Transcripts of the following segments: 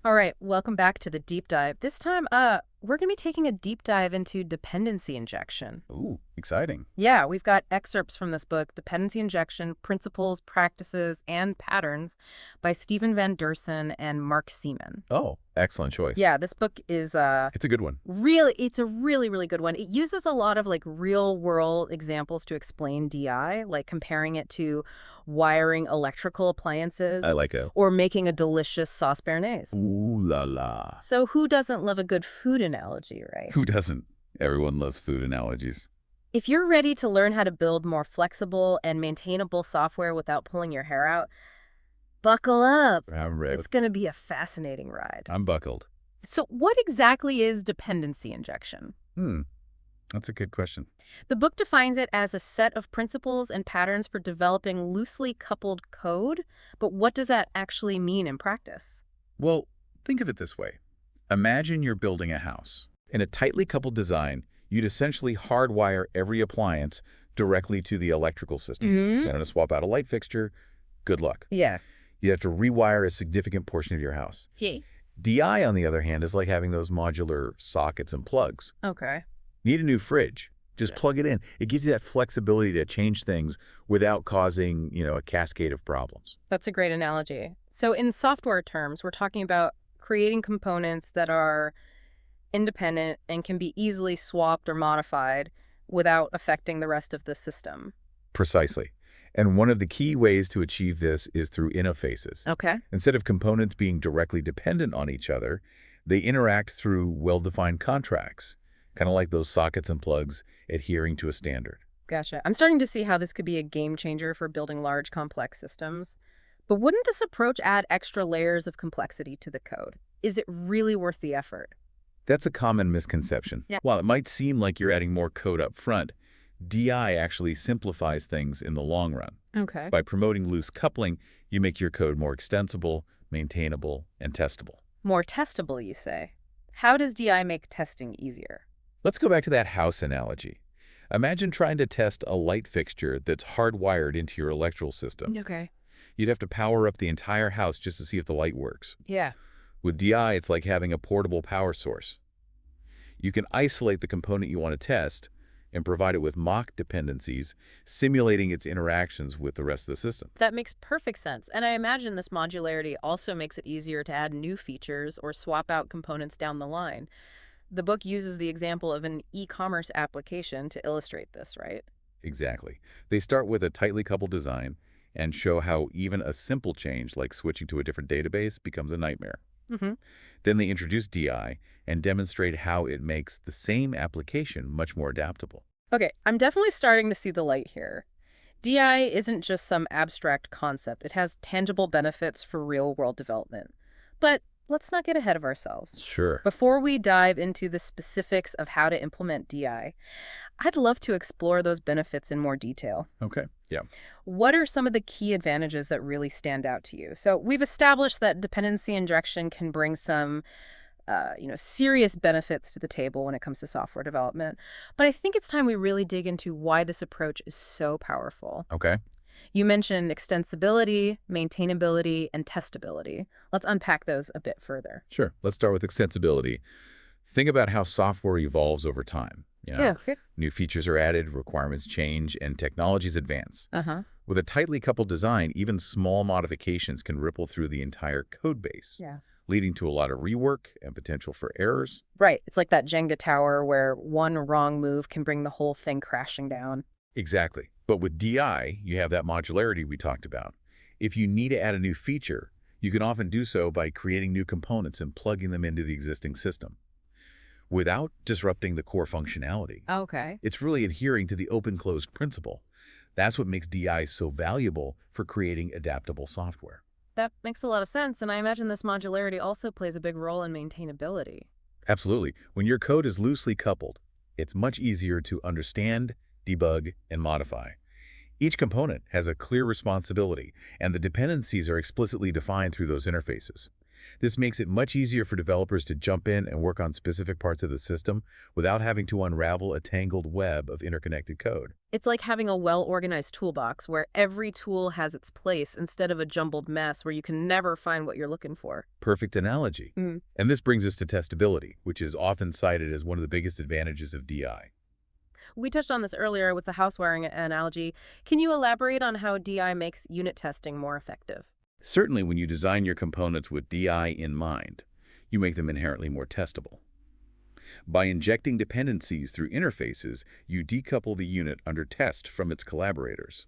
All right, welcome back to the deep dive. This time, we're going to be taking a deep dive into dependency injection. Ooh, exciting. Yeah, we've got excerpts from this book, Dependency Injection, Principles, Practices, and Patterns by Stephen Van Deursen and Mark Seemann. Oh, excellent choice. Yeah, this book is It's a good one. it's a really good one. It uses a lot of like real world examples to explain DI, like comparing it to wiring electrical I appliances like a or making a delicious sauce béarnaise. ooh la la. So who doesn't love a good food analogy, right? Who doesn't? Everyone loves food analogies. If you're ready to learn how to build more flexible and maintainable software without pulling your hair out, buckle up. I'm ready. It's going to be a fascinating ride. I'm buckled. So what exactly is dependency injection? Hmm, that's a good question. The book defines it as a set of principles and patterns for developing loosely coupled code, but what does that actually mean in practice? Well, think of it this way. Imagine you're building a house. In a tightly coupled design, you'd essentially hardwire every appliance directly to the electrical system. Mm-hmm. You're going to swap out a light fixture, good luck. Yeah. You have to rewire a significant portion of your house. Okay. DI, on the other hand, is like having those modular sockets and plugs. Okay. Need a new fridge? Just plug it in. It gives you that flexibility to change things without causing, a cascade of problems. That's a great analogy. So in software terms, we're talking about creating components that are independent and can be easily swapped or modified without affecting the rest of the system. Precisely. And one of the key ways to achieve this is through interfaces. Okay. Instead of components being directly dependent on each other, they interact through well-defined contracts, kind of like those sockets and plugs adhering to a standard. Gotcha. I'm starting to see how this could be a game changer for building large, complex systems. But wouldn't this approach add extra layers of complexity to the code? Is it really worth the effort? That's a common misconception. Yeah. While it might seem like you're adding more code up front, DI actually simplifies things in the long run. Okay. By promoting loose coupling, you make your code more extensible, maintainable, and testable. More testable, you say? How does DI make testing easier? Let's go back to that house analogy. Imagine trying to test a light fixture that's hardwired into your electrical system. Okay. You'd have to power up the entire house just to see if the light works. Yeah. With DI, it's like having a portable power source. You can isolate the component you want to test and provide it with mock dependencies, simulating its interactions with the rest of the system. That makes perfect sense. And I imagine this modularity also makes it easier to add new features or swap out components down the line. The book uses the example of an e-commerce application to illustrate this, right? Exactly. They start with a tightly coupled design and show how even a simple change like switching to a different database becomes a nightmare. Mm-hmm. Then they introduce DI and demonstrate how it makes the same application much more adaptable. Okay, I'm definitely starting to see the light here. DI isn't just some abstract concept. It has tangible benefits for real-world development. But let's not get ahead of ourselves. Sure. Before we dive into the specifics of how to implement DI, I'd love to explore those benefits in more detail. Okay. Yeah. What are some of the key advantages that really stand out to you? So we've established that dependency injection can bring some serious benefits to the table when it comes to software development. But I think it's time we really dig into why this approach is so powerful. Okay. You mentioned extensibility, maintainability, and testability. Let's unpack those a bit further. Sure. Let's start with extensibility. Think about how software evolves over time. Okay. New features are added, requirements change, and technologies advance. Uh-huh. With a tightly coupled design, even small modifications can ripple through the entire code base, Yeah. leading to a lot of rework and potential for errors. Right. It's like that Jenga tower where one wrong move can bring the whole thing crashing down. Exactly. But with DI, you have that modularity we talked about. If you need to add a new feature, you can often do so by creating new components and plugging them into the existing system without disrupting the core functionality. Okay. It's really adhering to the open-closed principle. That's what makes DI so valuable for creating adaptable software. That makes a lot of sense, and I imagine this modularity also plays a big role in maintainability. Absolutely. When your code is loosely coupled, it's much easier to understand, debug, and modify. Each component has a clear responsibility, and the dependencies are explicitly defined through those interfaces. This makes it much easier for developers to jump in and work on specific parts of the system without having to unravel a tangled web of interconnected code. It's like having a well-organized toolbox where every tool has its place instead of a jumbled mess where you can never find what you're looking for. Perfect analogy. Mm. And this brings us to testability, which is often cited as one of the biggest advantages of DI. We touched on this earlier with the house wiring analogy. Can you elaborate on how DI makes unit testing more effective? Certainly, when you design your components with DI in mind, you make them inherently more testable. By injecting dependencies through interfaces, you decouple the unit under test from its collaborators.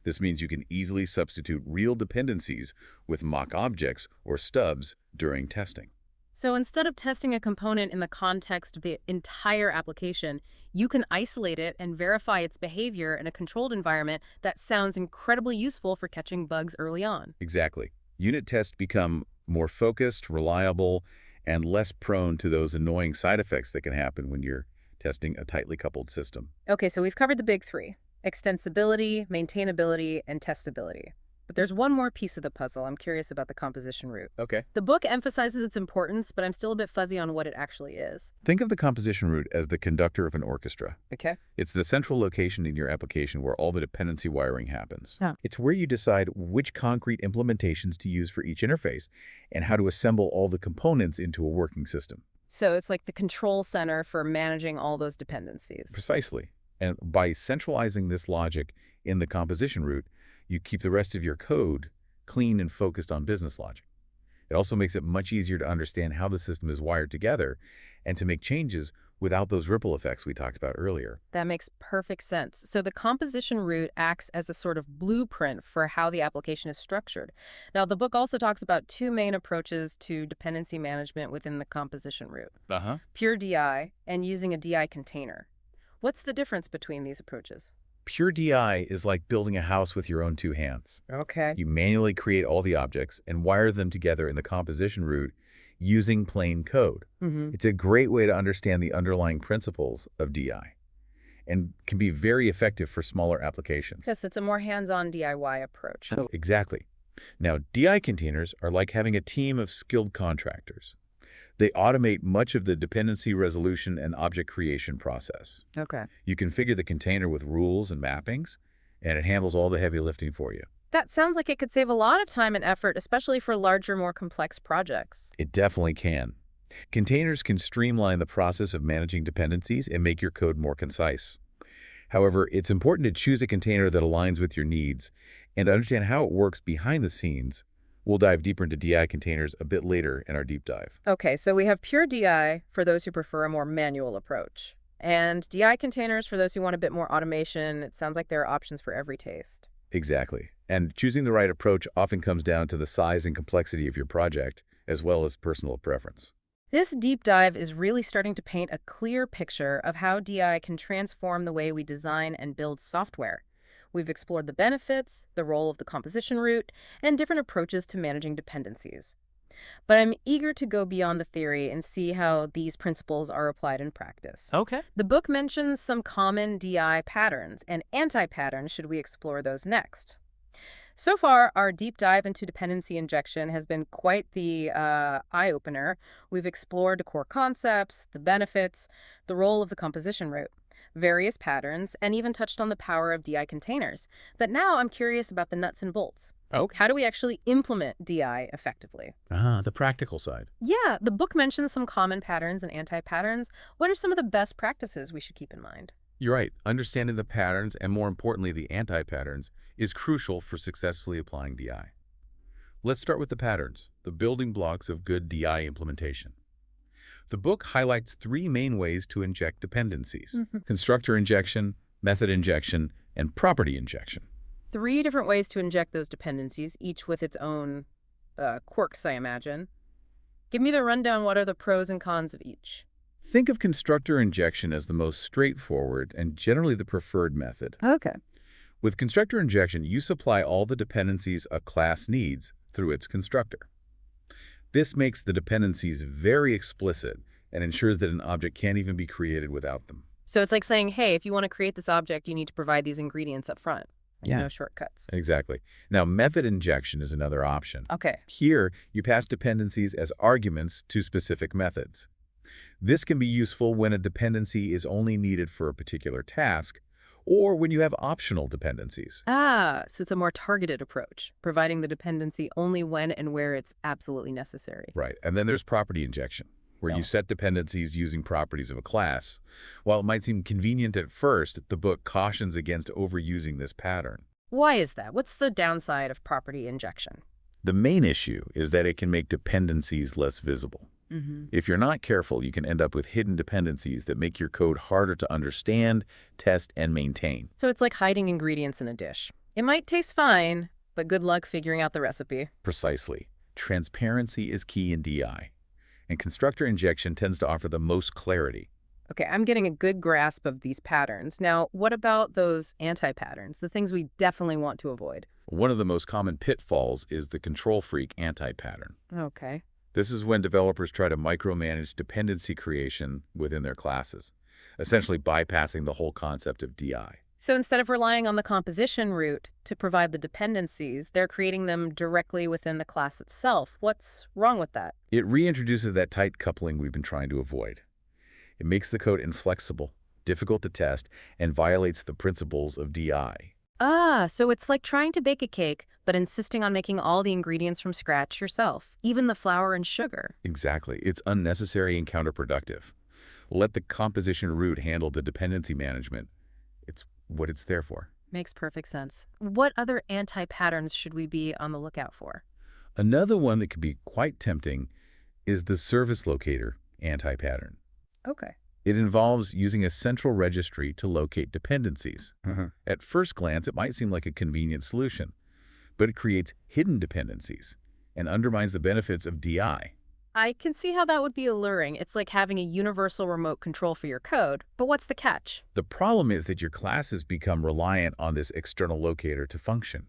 This means you can easily substitute real dependencies with mock objects or stubs during testing. So instead of testing a component in the context of the entire application, you can isolate it and verify its behavior in a controlled environment. That sounds incredibly useful for catching bugs early on. Exactly. Unit tests become more focused, reliable, and less prone to those annoying side effects that can happen when you're testing a tightly coupled system. Okay, so we've covered the big three: extensibility, maintainability, and testability. But there's one more piece of the puzzle. I'm curious about the composition root. Okay. The book emphasizes its importance, but I'm still a bit fuzzy on what it actually is. Think of the composition root as the conductor of an orchestra. Okay. It's the central location in your application where all the dependency wiring happens. Oh. It's where you decide which concrete implementations to use for each interface and how to assemble all the components into a working system. So it's like the control center for managing all those dependencies. Precisely. And by centralizing this logic in the composition root, you keep the rest of your code clean and focused on business logic. It also makes it much easier to understand how the system is wired together and to make changes without those ripple effects we talked about earlier. That makes perfect sense. So the composition root acts as a sort of blueprint for how the application is structured. Now, the book also talks about two main approaches to dependency management within the composition root: pure DI and using a DI container. What's the difference between these approaches? Pure DI is like building a house with your own two hands. Okay. You manually create all the objects and wire them together in the composition root using plain code. It's a great way to understand the underlying principles of DI and can be very effective for smaller applications. Yes, it's a more hands-on DIY approach. Exactly. Now, DI containers are like having a team of skilled contractors. They automate much of the dependency resolution and object creation process. Okay. You configure the container with rules and mappings, and it handles all the heavy lifting for you. That sounds like it could save a lot of time and effort, especially for larger, more complex projects. It definitely can. Containers can streamline the process of managing dependencies and make your code more concise. However, it's important to choose a container that aligns with your needs and to understand how it works behind the scenes. We'll dive deeper into DI containers a bit later in our deep dive. Okay, so we have pure DI for those who prefer a more manual approach, and DI containers for those who want a bit more automation. It sounds like there are options for every taste. Exactly. And choosing the right approach often comes down to the size and complexity of your project, as well as personal preference. This deep dive is really starting to paint a clear picture of how DI can transform the way we design and build software. We've explored the benefits, the role of the composition root, and different approaches to managing dependencies. But I'm eager to go beyond the theory and see how these principles are applied in practice. Okay. The book mentions some common DI patterns and anti-patterns. Should we explore those next? So far, our deep dive into dependency injection has been quite the eye-opener. We've explored the core concepts, the benefits, the role of the composition root, various patterns, and even touched on the power of DI containers. But now I'm curious about the nuts and bolts. Okay. How do we actually implement DI effectively? The practical side. Yeah, the book mentions some common patterns and anti-patterns. What are some of the best practices we should keep in mind? You're right. Understanding the patterns, and more importantly, the anti-patterns, is crucial for successfully applying DI. Let's start with the patterns, the building blocks of good DI implementation. The book highlights three main ways to inject dependencies: constructor injection, method injection, and property injection. 3 different ways to inject those dependencies, each with its own quirks, I imagine. Give me the rundown. What are the pros and cons of each? Think of constructor injection as the most straightforward and generally the preferred method. Okay. With constructor injection, you supply all the dependencies a class needs through its constructor. This makes the dependencies very explicit and ensures that an object can't even be created without them. So it's like saying, hey, if you want to create this object, you need to provide these ingredients up front. like Yeah, no shortcuts. exactly. Now, method injection is another option. Okay. Here, you pass dependencies as arguments to specific methods. This can be useful when a dependency is only needed for a particular task, or when you have optional dependencies. Ah, so it's a more targeted approach, providing the dependency only when and where it's absolutely necessary. Right, and then there's property injection, where you No. set dependencies using properties of a class. While it might seem convenient at first, the book cautions against overusing this pattern. Why is that? What's the downside of property injection? The main issue is that it can make dependencies less visible. Mm-hmm. If you're not careful, you can end up with hidden dependencies that make your code harder to understand, test, and maintain. So it's like hiding ingredients in a dish. It might taste fine, but good luck figuring out the recipe. Precisely. Transparency is key in DI, and constructor injection tends to offer the most clarity. Okay, I'm getting a good grasp of these patterns. Now, what about those anti-patterns, the things we definitely want to avoid? One of the most common pitfalls is the control freak anti-pattern. Okay. This is when developers try to micromanage dependency creation within their classes, essentially bypassing the whole concept of DI. So instead of relying on the composition route to provide the dependencies, they're creating them directly within the class itself. What's wrong with that? It reintroduces that tight coupling we've been trying to avoid. It makes the code inflexible, difficult to test, and violates the principles of DI. Ah, so it's like trying to bake a cake, but insisting on making all the ingredients from scratch yourself, even the flour and sugar. Exactly. It's unnecessary and counterproductive. Let the composition route handle the dependency management. It's what it's there for. Makes perfect sense. What other anti-patterns should we be on the lookout for? Another one that could be quite tempting is the service locator anti-pattern. Okay. It involves using a central registry to locate dependencies. At first glance, it might seem like a convenient solution, but it creates hidden dependencies and undermines the benefits of DI. I can see how that would be alluring. It's like having a universal remote control for your code, but what's the catch? The problem is that your classes become reliant on this external locator to function.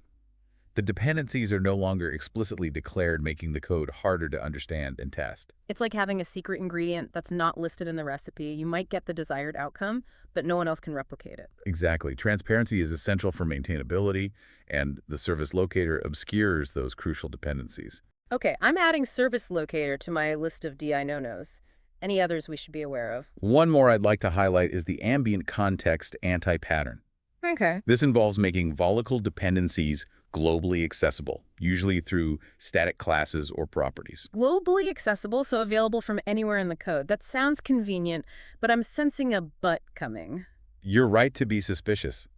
The dependencies are no longer explicitly declared, making the code harder to understand and test. It's like having a secret ingredient that's not listed in the recipe. You might get the desired outcome, but no one else can replicate it. Exactly. Transparency is essential for maintainability, and the service locator obscures those crucial dependencies. Okay, I'm adding service locator to my list of DI no-nos. Any others we should be aware of? One more I'd like to highlight is the ambient context anti-pattern. Okay. This involves making volatile dependencies globally accessible, usually through static classes or properties. Globally accessible, so available from anywhere in the code. That sounds convenient, but I'm sensing a but coming. You're right to be suspicious.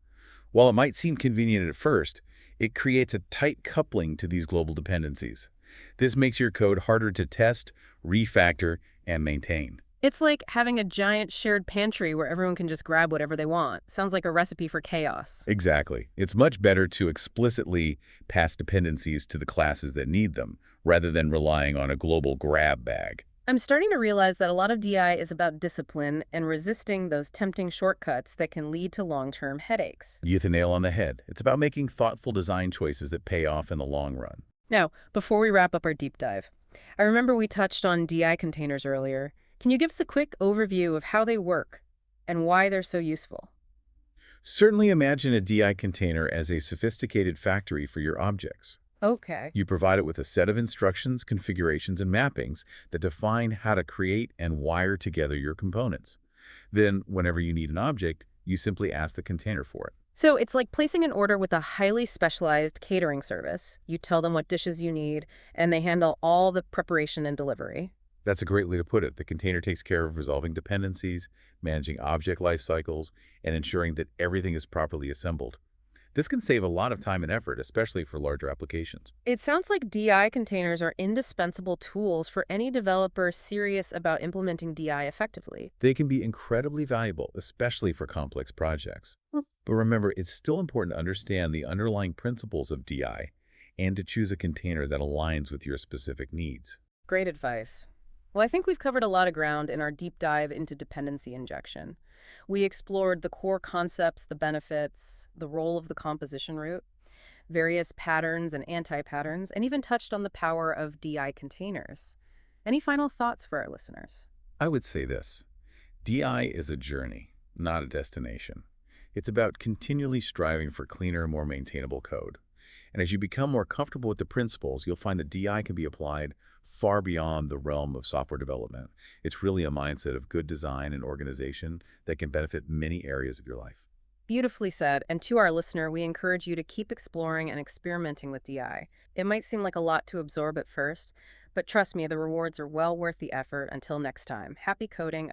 While it might seem convenient at first, it creates a tight coupling to these global dependencies. This makes your code harder to test, refactor, and maintain. It's like having a giant shared pantry where everyone can just grab whatever they want. Sounds like a recipe for chaos. Exactly. It's much better to explicitly pass dependencies to the classes that need them, rather than relying on a global grab bag. I'm starting to realize that a lot of DI is about discipline and resisting those tempting shortcuts that can lead to long-term headaches. You hit the nail on the head. It's about making thoughtful design choices that pay off in the long run. Now, before we wrap up our deep dive, I remember we touched on DI containers earlier. Can you give us a quick overview of how they work and why they're so useful? Certainly imagine a DI container as a sophisticated factory for your objects. Okay. You provide it with a set of instructions, configurations, and mappings that define how to create and wire together your components. Then, whenever you need an object, you simply ask the container for it. So it's like placing an order with a highly specialized catering service. You tell them what dishes you need, and they handle all the preparation and delivery. That's a great way to put it. The container takes care of resolving dependencies, managing object life cycles, and ensuring that everything is properly assembled. This can save a lot of time and effort, especially for larger applications. It sounds like DI containers are indispensable tools for any developer serious about implementing DI effectively. They can be incredibly valuable, especially for complex projects. But remember, it's still important to understand the underlying principles of DI and to choose a container that aligns with your specific needs. Great advice. Well, I think we've covered a lot of ground in our deep dive into dependency injection. We explored the core concepts, the benefits, the role of the composition route, various patterns and anti-patterns, and even touched on the power of DI containers. Any final thoughts for our listeners? I would say this: DI is a journey, not a destination. It's about continually striving for cleaner, more maintainable code. And as you become more comfortable with the principles, you'll find that DI can be applied far beyond the realm of software development. It's really a mindset of good design and organization that can benefit many areas of your life. Beautifully said. And to our listener, we encourage you to keep exploring and experimenting with DI. It might seem like a lot to absorb at first, but trust me, the rewards are well worth the effort. Until next time, happy coding.